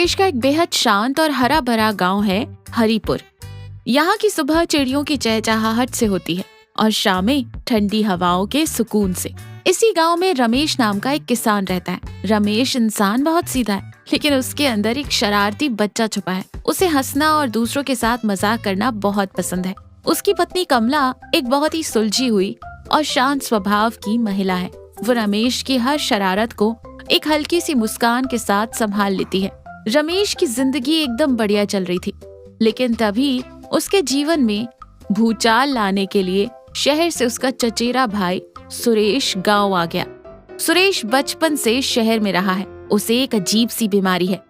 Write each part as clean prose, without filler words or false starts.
देश का एक बेहद शांत और हरा भरा गांव है हरिपुर। यहाँ की सुबह चिड़ियों की चहचहाहट से होती है और शामें ठंडी हवाओं के सुकून से। इसी गांव में रमेश नाम का एक किसान रहता है। रमेश इंसान बहुत सीधा है, लेकिन उसके अंदर एक शरारती बच्चा छुपा है। उसे हंसना और दूसरों के साथ मजाक करना बहुत पसंद है। उसकी पत्नी कमला एक बहुत ही सुलझी हुई और शांत स्वभाव की महिला है। वो रमेश की हर शरारत को एक हल्की सी मुस्कान के साथ संभाल लेती है। रमेश की जिंदगी एकदम बढ़िया चल रही थी, लेकिन तभी उसके जीवन में भूचाल लाने के लिए शहर से उसका चचेरा भाई सुरेश गांव आ गया। सुरेश बचपन से शहर में रहा है। उसे एक अजीब सी बीमारी है,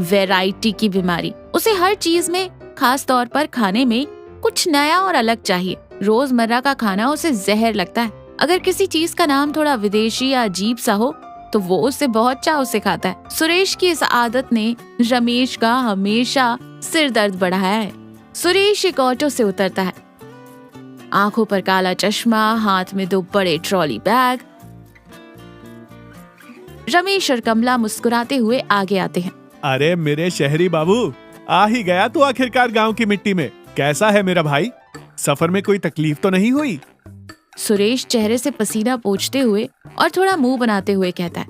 वैरायटी की बीमारी। उसे हर चीज में, खास तौर पर खाने में कुछ नया और अलग चाहिए। रोजमर्रा का खाना उसे जहर लगता है। अगर किसी चीज का नाम थोड़ा विदेशी या अजीब सा हो तो वो उसे बहुत चाव से खाता है। सुरेश की इस आदत ने रमेश का हमेशा सिर दर्द बढ़ाया है। सुरेश एक ऑटो से उतरता है, आंखों पर काला चश्मा, हाथ में 2 बड़े ट्रॉली बैग। रमेश और कमला मुस्कुराते हुए आगे आते हैं। अरे मेरे शहरी बाबू, आ ही गया तू आखिरकार गांव की मिट्टी में। कैसा है मेरा भाई? सफर में कोई तकलीफ तो नहीं हुई? सुरेश चेहरे से पसीना पोंछते हुए और थोड़ा मुंह बनाते हुए कहता है,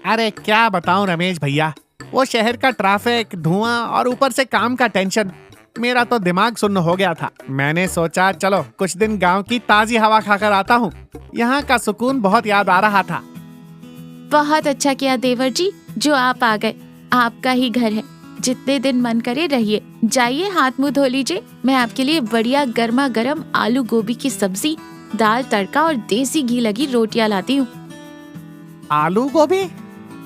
अरे क्या बताऊं रमेश भैया, वो शहर का ट्रैफिक, धुआं और ऊपर से काम का टेंशन, मेरा तो दिमाग सुन्न हो गया था। मैंने सोचा चलो कुछ दिन गांव की ताजी हवा खाकर आता हूँ। यहाँ का सुकून बहुत याद आ रहा था। बहुत अच्छा किया देवर जी जो आप आ गए। आपका ही घर है, जितने दिन मन करे रहिए। जाइए हाथ मुंह धो लीजिए। मैं आपके लिए बढ़िया गर्मा गर्म आलू गोभी की सब्जी, दाल तड़का और देसी घी लगी रोटियां लाती हूँ। आलू गोभी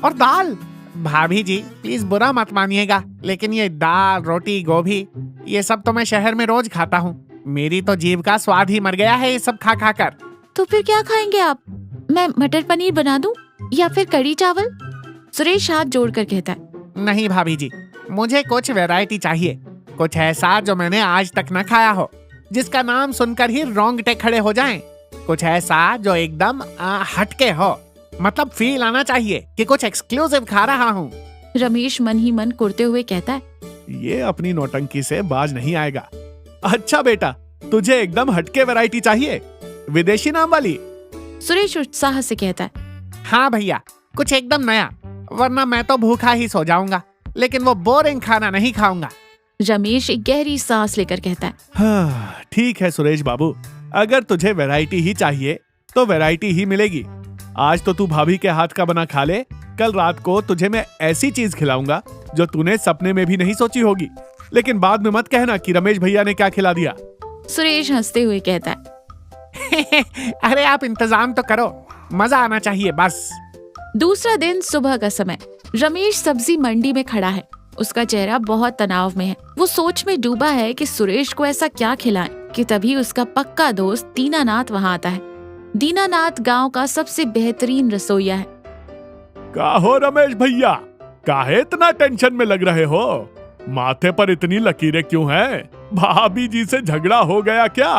और दाल? भाभी जी प्लीज बुरा मत मानिएगा, लेकिन ये दाल, रोटी, गोभी ये सब तो मैं शहर में रोज खाता हूँ। मेरी तो जीभ का स्वाद ही मर गया है ये सब खा खा कर। तो फिर क्या खाएंगे आप? मैं मटर पनीर बना दूं या फिर कड़ी चावल? सुरेश हाथ जोड़कर कहता है। नहीं भाभी जी, मुझे कुछ वैरायटी चाहिए। कुछ ऐसा जो मैंने आज तक न खाया हो, जिसका नाम सुनकर ही रोंगटे खड़े हो जाएं। कुछ ऐसा जो एकदम हटके हो, मतलब फील आना चाहिए कि कुछ एक्सक्लूसिव खा रहा हूँ। रमेश मन ही मन कुड़ते हुए कहता है, ये अपनी नौटंकी से बाज नहीं आएगा। अच्छा बेटा, तुझे एकदम हटके वैरायटी चाहिए, विदेशी नाम वाली? सुरेश उत्साह से कहता है। हाँ भैया, कुछ एकदम नया, वरना मैं तो भूखा ही सो जाऊंगा, लेकिन वो बोरिंग खाना नहीं खाऊंगा। रमेश एक गहरी सांस लेकर कहता है। हाँ, ठीक है सुरेश बाबू, अगर तुझे वैरायटी ही चाहिए तो वैरायटी ही मिलेगी। आज तो तू भाभी के हाथ का बना खा ले, कल रात को तुझे मैं ऐसी चीज खिलाऊंगा जो तूने सपने में भी नहीं सोची होगी। लेकिन बाद में मत कहना कि रमेश भैया ने क्या खिला दिया। सुरेश हंसते हुए कहता है। अरे आप इंतजाम तो करो, मजा आना चाहिए बस। दूसरा दिन सुबह का समय। रमेश सब्जी मंडी में खड़ा है। उसका चेहरा बहुत तनाव में है। वो सोच में डूबा है कि सुरेश को ऐसा क्या खिलाएं कि तभी उसका पक्का दोस्त दीनानाथ वहाँ आता है। दीनानाथ गांव का सबसे बेहतरीन रसोइया है। काहो रमेश भैया, काहे इतना टेंशन में लग रहे हो? माथे पर इतनी लकीरें क्यों हैं? भाभी जी से झगड़ा हो गया क्या?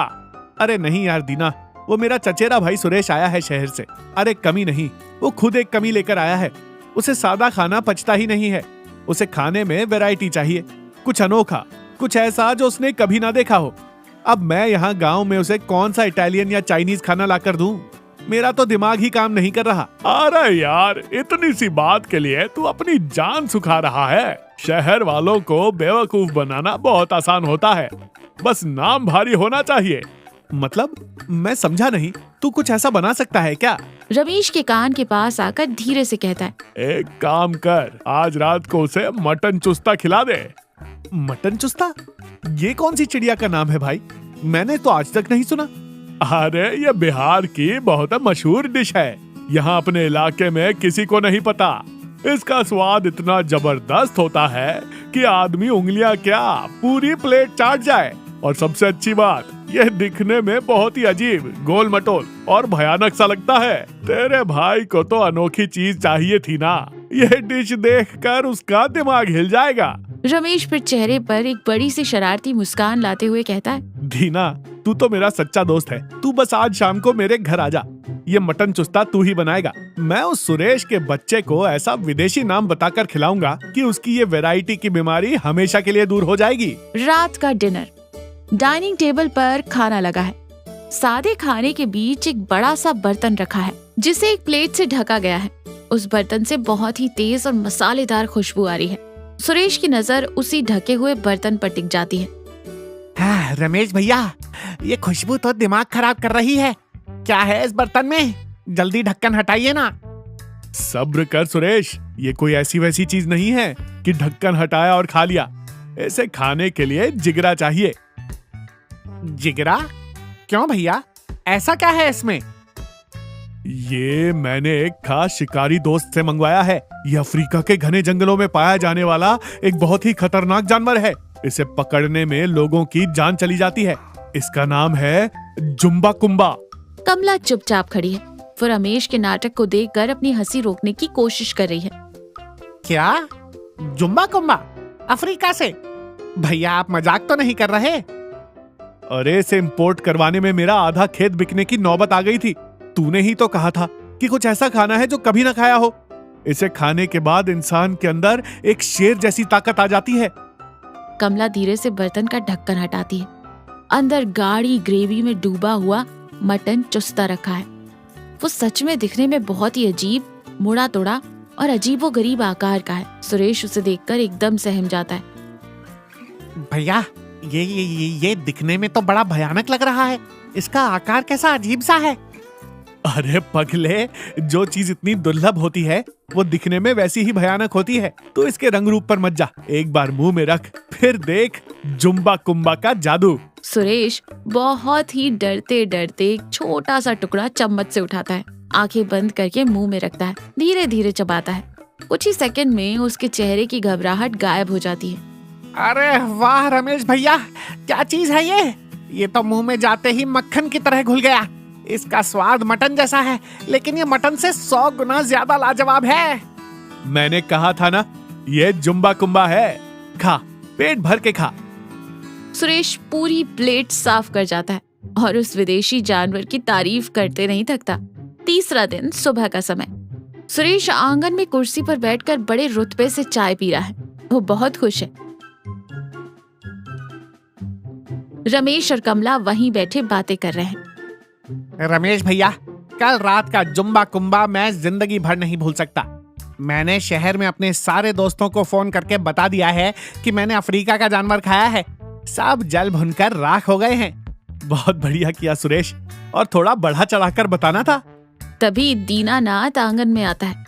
अरे नहीं यार दीना, वो मेरा चचेरा भाई सुरेश आया है शहर से। अरे कमी नहीं, वो खुद एक कमी लेकर आया है। उसे सादा खाना पचता ही नहीं है। उसे खाने में वैरायटी चाहिए, कुछ अनोखा, कुछ ऐसा जो उसने कभी ना देखा हो। अब मैं यहाँ गांव में उसे कौन सा इटालियन या चाइनीज खाना लाकर दूं? मेरा तो दिमाग ही काम नहीं कर रहा। अरे यार, इतनी सी बात के लिए तू अपनी जान सुखा रहा है। शहर वालों को बेवकूफ बनाना बहुत आसान होता है, बस नाम भारी होना चाहिए। मतलब मैं समझा नहीं, तू कुछ ऐसा बना सकता है क्या? रमेश के कान के पास आकर धीरे से कहता है। एक काम कर, आज रात को उसे मटन चुस्ता खिला दे। मटन चुस्ता? ये कौन सी चिड़िया का नाम है भाई? मैंने तो आज तक नहीं सुना। अरे ये बिहार की बहुत मशहूर डिश है। यहाँ अपने इलाके में किसी को नहीं पता। इसका स्वाद इतना जबरदस्त होता है कि आदमी उंगलियां क्या पूरी प्लेट चाट जाए। और सबसे अच्छी बात, यह दिखने में बहुत ही अजीब, गोल मटोल और भयानक सा लगता है। तेरे भाई को तो अनोखी चीज चाहिए थी ना। यह डिश देखकर उसका दिमाग हिल जाएगा। रमेश फिर चेहरे पर एक बड़ी सी शरारती मुस्कान लाते हुए कहता है। दीना, तू तो मेरा सच्चा दोस्त है। तू बस आज शाम को मेरे घर आ जा। ये मटन चुस्ता तू ही बनाएगा। मैं उस सुरेश के बच्चे को ऐसा विदेशी नाम बताकर खिलाऊंगा कि उसकी ये वैरायटी की बीमारी हमेशा के लिए दूर हो जाएगी। रात का डिनर। डाइनिंग टेबल पर खाना लगा है। सादे खाने के बीच एक बड़ा सा बर्तन रखा है जिसे एक प्लेट से ढका गया है। उस बर्तन से बहुत ही तेज और मसालेदार खुशबू आ रही है। सुरेश की नजर उसी ढके हुए बर्तन पर टिक जाती है। रमेश भैया, ये खुशबू तो दिमाग खराब कर रही है। क्या है इस बर्तन में? जल्दी ढक्कन हटाइए ना। सब्र कर सुरेश, ये कोई ऐसी वैसी चीज नहीं है कि ढक्कन हटाया और खा लिया। इसे खाने के लिए जिगरा चाहिए। जिगरा? क्यों भैया, ऐसा क्या है इसमें? ये मैंने एक खास शिकारी दोस्त से मंगवाया है। ये अफ्रीका के घने जंगलों में पाया जाने वाला एक बहुत ही खतरनाक जानवर है। इसे पकड़ने में लोगों की जान चली जाती है। इसका नाम है जुम्बा कुम्बा। कमला चुपचाप खड़ी है। वो रमेश के नाटक को देखकर अपनी हंसी रोकने की कोशिश कर रही है। क्या? जुम्बा कुम्बा अफ्रीका से? भैया, आप मजाक तो नहीं कर रहे? अरे, इसे इंपोर्ट करवाने में मेरा आधा खेत बिकने की नौबत आ गई थी। तूने ही तो कहा था कि कुछ ऐसा खाना है जो कभी ना खाया हो। इसे खाने के बाद इंसान के अंदर एक शेर जैसी ताकत आ जाती है। कमला धीरे से बर्तन का ढक्कन हटाती है। अंदर गाढ़ी ग्रेवी में डूबा हुआ मटन चुस्ता रखा है। वो सच में दिखने में बहुत ही अजीब, मुड़ा तोड़ा और अजीबोगरीब आकार का है। सुरेश उसे देखकर एकदम सहम जाता है। भैया, ये दिखने में तो बड़ा भयानक लग रहा है। इसका आकार कैसा अजीब सा है। अरे पगले, जो चीज इतनी दुर्लभ होती है वो दिखने में वैसी ही भयानक होती है। तो इसके रंग रूप पर मत जा, एक बार मुंह में रख, फिर देख जुम्बा कुम्बा का जादू। सुरेश बहुत ही डरते डरते एक छोटा सा टुकड़ा चम्मच से उठाता है। आंखें बंद करके मुंह में रखता है। धीरे धीरे चबाता है। कुछ ही सेकंड में उसके चेहरे की घबराहट गायब हो जाती है। अरे वाह रमेश भैया, क्या चीज है ये? ये तो मुंह में जाते ही मक्खन की तरह घुल गया। इसका स्वाद मटन जैसा है, लेकिन ये मटन से 100 गुना ज्यादा लाजवाब है। मैंने कहा था ना, ये जुम्बा कुम्बा है। खा, पेट भर के खा। सुरेश पूरी प्लेट साफ कर जाता है और उस विदेशी जानवर की तारीफ करते नहीं थकता। तीसरा दिन, सुबह का समय। सुरेश आंगन में कुर्सी पर बैठकर बड़े रुतबे से चाय पी रहा है। वो बहुत खुश है। रमेश और कमला वहीं बैठे बातें कर रहे हैं। रमेश भैया, कल रात का जुम्बा कुम्बा मैं जिंदगी भर नहीं भूल सकता। मैंने शहर में अपने सारे दोस्तों को फोन करके बता दिया है कि मैंने अफ्रीका का जानवर खाया है। सब जल भुनकर राख हो गए हैं। बहुत बढ़िया किया सुरेश, और थोड़ा बढ़ा चढ़ाकर बताना था। तभी दीनानाथ आंगन में आता है।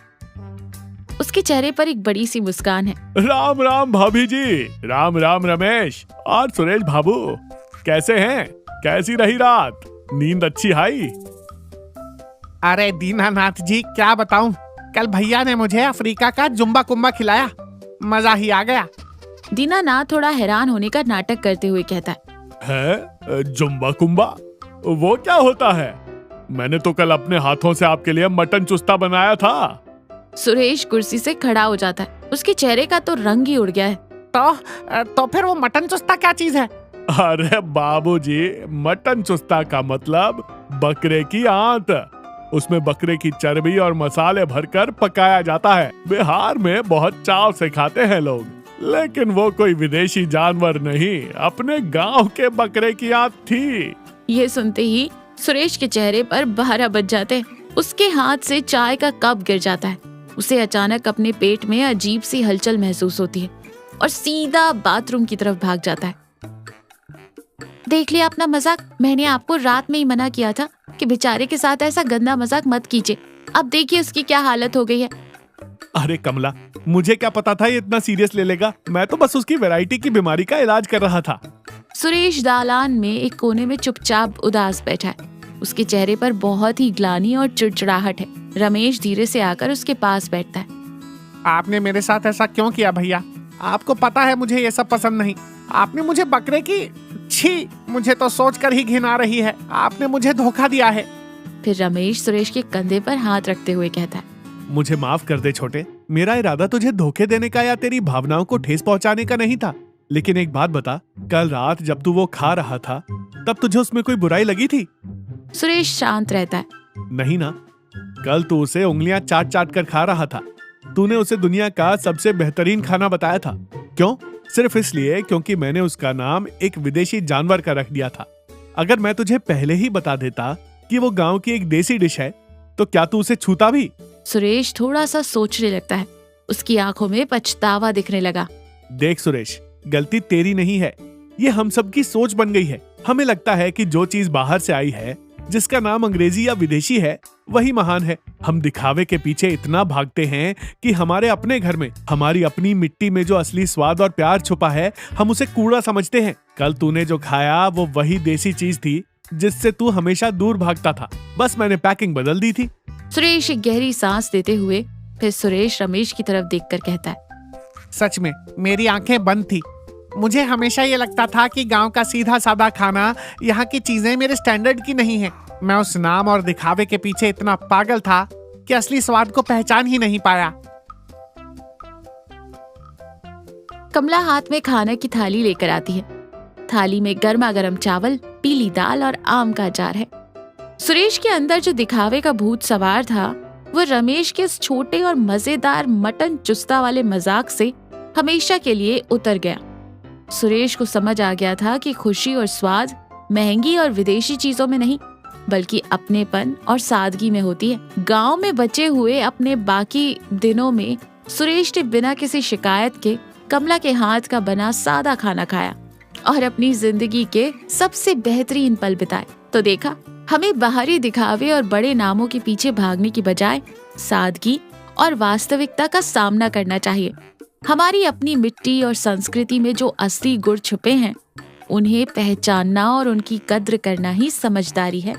उसके चेहरे पर एक बड़ी सी मुस्कान है। राम राम भाभी जी। राम राम रमेश और सुरेश बाबू, कैसे हैं? कैसी रही रात? नींद अच्छी आई? अरे दीनानाथ जी, क्या बताऊं, कल भैया ने मुझे अफ्रीका का जुम्बा कुम्बा खिलाया। मजा ही आ गया। दीनानाथ थोड़ा हैरान होने का नाटक करते हुए कहता है जुम्बा कुम्बा? वो क्या होता है? मैंने तो कल अपने हाथों से आपके लिए मटन चुस्ता बनाया था। सुरेश कुर्सी से खड़ा हो जाता है। उसके चेहरे का तो रंग ही उड़ गया है। तो फिर वो मटन चुस्ता क्या चीज है? अरे बाबूजी, मटन चुस्ता का मतलब बकरे की आंत। उसमें बकरे की चर्बी और मसाले भरकर पकाया जाता है। बिहार में बहुत चाव से खाते हैं लोग, लेकिन वो कोई विदेशी जानवर नहीं, अपने गांव के बकरे की आंत थी। ये सुनते ही सुरेश के चेहरे पर 12 बज जाते हैं। उसके हाथ से चाय का कप गिर जाता है। उसे अचानक अपने पेट में अजीब सी हलचल महसूस होती है और सीधा बाथरूम की तरफ भाग जाता है। देख लिया अपना मजाक? मैंने आपको रात में ही मना किया था कि बेचारे के साथ ऐसा गंदा मजाक मत कीजिए। अब देखिए उसकी क्या हालत हो गई है। अरे कमला, मुझे क्या पता था ये इतना सीरियस ले लेगा। मैं तो बस उसकी वैरायटी की बीमारी का इलाज कर रहा था। सुरेश दालान में एक कोने में चुपचाप उदास बैठा है। उसके चेहरे पर बहुत ही ग्लानि और चिड़चिड़ाहट है। रमेश धीरे से आकर उसके पास बैठता है। आपने मेरे साथ ऐसा क्यों किया भैया? आपको पता है मुझे ये सब पसंद नहीं। आपने मुझे बकरे की, छी, मुझे तो सोचकर ही घिन आ रही है। आपने मुझे धोखा दिया है। फिर रमेश सुरेश के कंधे पर हाथ रखते हुए कहता है, मुझे माफ कर दे छोटे। मेरा इरादा तुझे धोखे देने का या तेरी भावनाओं को ठेस पहुंचाने का नहीं था। लेकिन एक बात बता, कल रात जब तू वो खा रहा था तब तुझे उसमें कोई बुराई लगी थी? सुरेश शांत रहता है। नहीं ना, कल तू उसे उंगलियां चाट चाट कर खा रहा था। तूने उसे दुनिया का सबसे बेहतरीन खाना बताया था। क्यों? सिर्फ इसलिए क्योंकि मैंने उसका नाम एक विदेशी जानवर का रख दिया था। अगर मैं तुझे पहले ही बता देता कि वो गांव की एक देसी डिश है, तो क्या तू उसे छूता भी? सुरेश थोड़ा सा सोचने लगता है। उसकी आंखों में पछतावा दिखने लगा। देख सुरेश, गलती तेरी नहीं है, ये हम सबकी सोच बन गई है। हमें लगता है कि जो चीज बाहर से आई है, जिसका नाम अंग्रेजी या विदेशी है, वही महान है। हम दिखावे के पीछे इतना भागते हैं कि हमारे अपने घर में, हमारी अपनी मिट्टी में जो असली स्वाद और प्यार छुपा है, हम उसे कूड़ा समझते हैं। कल तूने जो खाया वो वही देसी चीज थी जिससे तू हमेशा दूर भागता था। बस मैंने पैकिंग बदल दी थी। सुरेश एक गहरी सांस देते हुए फिर सुरेश रमेश की तरफ देखकर कहता है, सच में मेरी आंखें बंद थी। मुझे हमेशा ये लगता था कि गांव का सीधा सादा खाना, यहाँ की चीजें मेरे स्टैंडर्ड की नहीं है। मैं उस नाम और दिखावे के पीछे इतना पागल था कि असली स्वाद को पहचान ही नहीं पाया। कमला हाथ में खाने की थाली लेकर आती है। थाली में गर्मा गर्म चावल, पीली दाल और आम का अचार है। सुरेश के अंदर जो दिखावे का भूत सवार था, वो रमेश के इस छोटे और मजेदार मटन चुस्ता वाले मजाक से हमेशा के लिए उतर गया। सुरेश को समझ आ गया था कि खुशी और स्वाद महंगी और विदेशी चीजों में नहीं, बल्कि अपनेपन और सादगी में होती है। गांव में बचे हुए अपने बाकी दिनों में सुरेश ने बिना किसी शिकायत के कमला के हाथ का बना सादा खाना खाया और अपनी जिंदगी के सबसे बेहतरीन पल बिताए। तो देखा, हमें बाहरी दिखावे और बड़े नामों के पीछे भागने की बजाय सादगी और वास्तविकता का सामना करना चाहिए। हमारी अपनी मिट्टी और संस्कृति में जो असली गुण छुपे हैं, उन्हें पहचानना और उनकी कद्र करना ही समझदारी है।